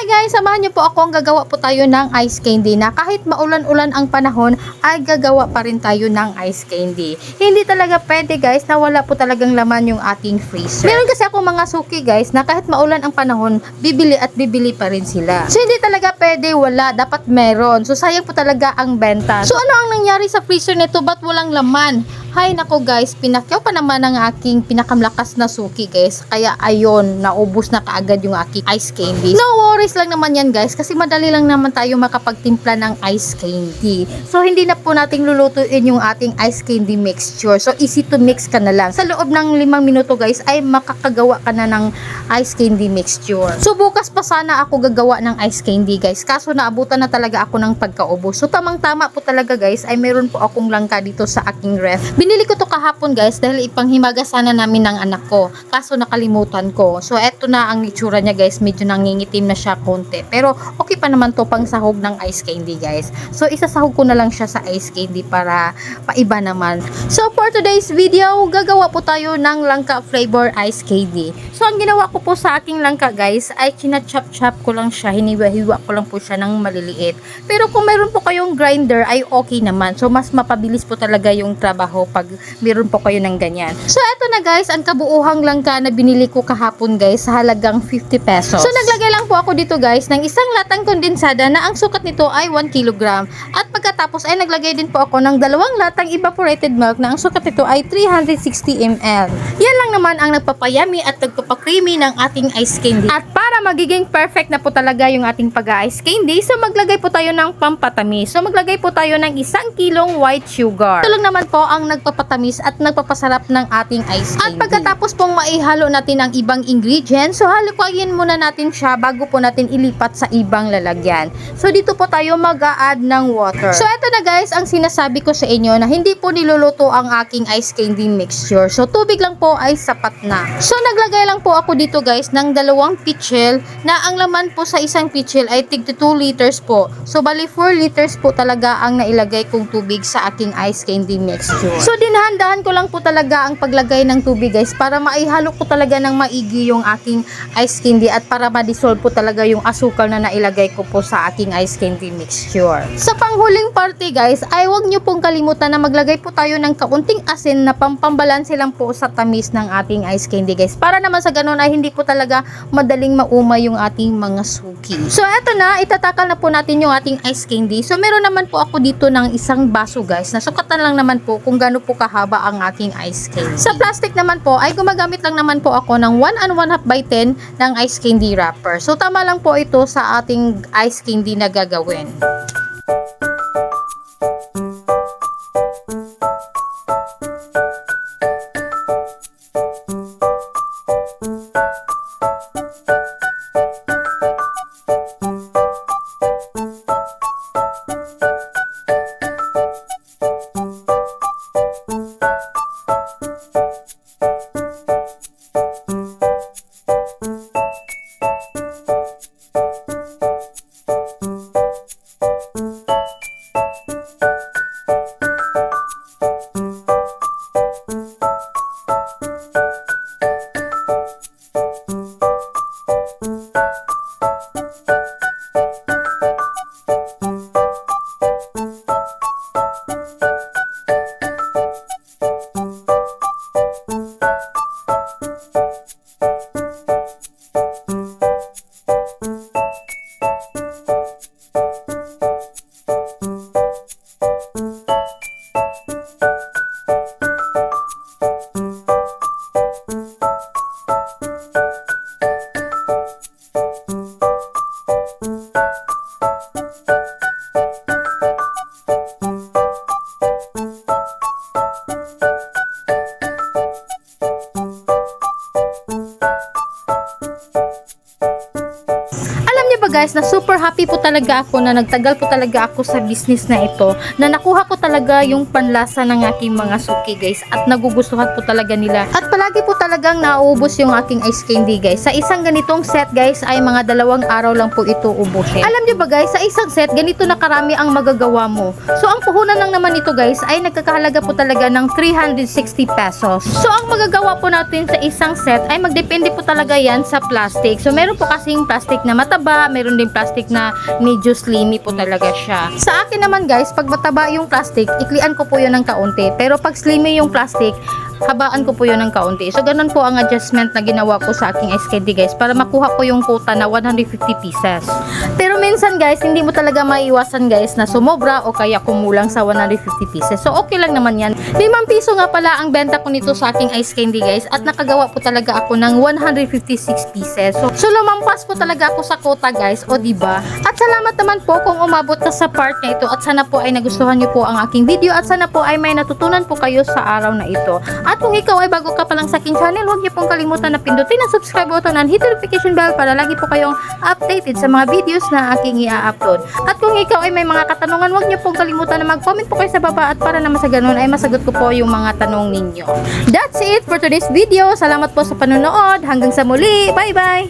Hi guys, samahan niyo po ako. Gagawa po tayo ng ice candy na kahit maulan-ulan ang panahon ay gagawa pa rin tayo ng ice candy. Hindi talaga pwede guys na wala po talagang laman yung ating freezer. Meron kasi ako mga suki guys na kahit maulan ang panahon, bibili at bibili pa rin sila. So hindi talaga pwede wala, dapat meron. So sayang po talaga ang benta. So ano ang nangyari sa freezer nito? Ba't walang laman? Hay nako guys, pinakyaw pa naman ang aking pinakamlakas na suki guys. Kaya ayon, naubos na kaagad yung aking ice candy. No worries lang naman yan guys, kasi madali lang naman tayo makapagtimpla ng ice candy. So hindi na po nating lulutuin yung ating ice candy mixture. So easy to mix ka na lang. Sa loob ng 5 minuto guys ay makakagawa ka na ng ice candy mixture. So bukas pa sana ako gagawa ng ice candy guys. Kaso naabutan na talaga ako ng pagkaubos. So tamang tama po talaga guys ay meron po akong langka dito sa aking ref. Binili ko to kahapon guys dahil ipanghimaga sana namin ng anak ko. Kaso nakalimutan ko. So eto na ang itsura niya guys. Medyo nangingitim na siya konti. Pero okay pa naman to pang sahog ng ice candy guys. So isasahog ko na lang siya sa ice candy para paiba naman. So for today's video, gagawa po tayo ng langka flavor ice candy. So ang ginawa ko po sa aking langka guys ay china-chop-chop ko lang siya. Hiniwa-hiwa ko lang po siya ng maliliit. Pero kung meron po kayong grinder ay okay naman. So mas mapabilis po talaga yung trabaho pag meron po kayo ng ganyan. So eto na guys, ang kabuuhang langka na binili ko kahapon guys sa halagang 50 pesos. So naglagay lang po ako dito guys ng isang latang kondensada na ang sukat nito ay 1 kilogram. At pagkatapos ay naglagay din po ako ng 2 latang evaporated milk na ang sukat nito ay 360 ml. Yan lang naman ang nagpapayami at nagpapakreamy ng ating ice candy. At para magiging perfect na po talaga yung ating pag-ice candy, so maglagay po tayo ng pampatamis. So maglagay po tayo ng 1 kilong white sugar. Ito lang naman po ang nagpapatamis at nagpapasarap ng ating ice candy. At pagkatapos pong maihalo natin ang ibang ingredients, so halukayin muna natin siya bago po natin ilipat sa ibang lalagyan. So dito po tayo mag-a-add ng water. So eto na guys, ang sinasabi ko sa inyo na hindi po niluluto ang aking ice candy mixture. So tubig lang po ay sapat na. So naglagay lang po ako dito guys ng 2 pitchel na ang laman po sa isang pitchel ay tig 2 liters po. So bali 4 liters po talaga ang nailagay kong tubig sa aking ice candy mixture. So dinahan-dahan ko lang po talaga ang paglagay ng tubig guys para maihalo ko talaga ng maigi yung aking ice candy at para ma-dissolve po talaga yung asukal na nailagay ko po sa aking ice candy mixture. Sa panghuling party guys ay huwag nyo pong kalimutan na maglagay po tayo ng kaunting asin na pampambalanse lang po sa tamis ng ating ice candy guys. Para naman sa ganun ay hindi po talaga madaling maumay yung ating mga suki. So eto na, itatakal na po natin yung ating ice candy. So meron naman po ako dito ng isang baso guys. Nasukatan lang naman po kung gaano po kahaba ang aking ice candy. Sa plastic naman po ay gumagamit lang naman po ako ng 1 1/2 by 10 ng ice candy wrapper. So tama lang po ito sa ating ice candy na gagawin. Guys, na super happy po talaga ako na nagtagal po talaga ako sa business na ito, na nakuha ko talaga yung panlasa ng aking mga suki guys at nagugustuhan po talaga nila at palagi po talagang nauubos yung aking ice candy guys. Sa isang ganitong set guys ay mga 2 araw lang po ito ubusin. Alam niyo ba guys, sa isang set ganito na karami ang magagawa mo. So ang puhunan lang naman ito guys ay nagkakahalaga po talaga ng 360 pesos. So ang magagawa po natin sa isang set ay magdepende po talaga yan sa plastic. So meron po kasing plastic na mataba, meron din plastic na medyo slimy po talaga siya. Sa akin naman guys, pag mataba yung plastic, iklian ko po yun ng kaunti. Pero pag slimy yung plastic, habaan ko po yun ng kaunti. So, ganun po ang adjustment na ginawa ko sa aking ice candy guys para makuha ko yung quota na 150 pieces. Pero minsan guys, hindi mo talaga maiwasan guys na sumobra o kaya kumulang sa 150 pieces. So, okay lang naman yan. 5 piso nga pala ang benta ko nito sa aking ice candy guys at nakagawa po talaga ako ng 156 pieces. So lumampas po talaga ako sa quota guys, o diba? At salamat naman po kung umabot ka sa part na ito at sana po ay nagustuhan nyo po ang aking video at sana po ay may natutunan po kayo sa araw na ito. At kung ikaw ay bago ka pa lang sa aking channel, huwag niyo pong kalimutan na pindutin ang subscribe button and hit notification bell para lagi po kayong updated sa mga videos na aking i-upload. At kung ikaw ay may mga katanungan, huwag niyo pong kalimutan na mag-comment po kayo sa baba at para naman sa ganun ay masagot ko po yung mga tanong ninyo. That's it for today's video. Salamat po sa panonood. Hanggang sa muli. Bye-bye!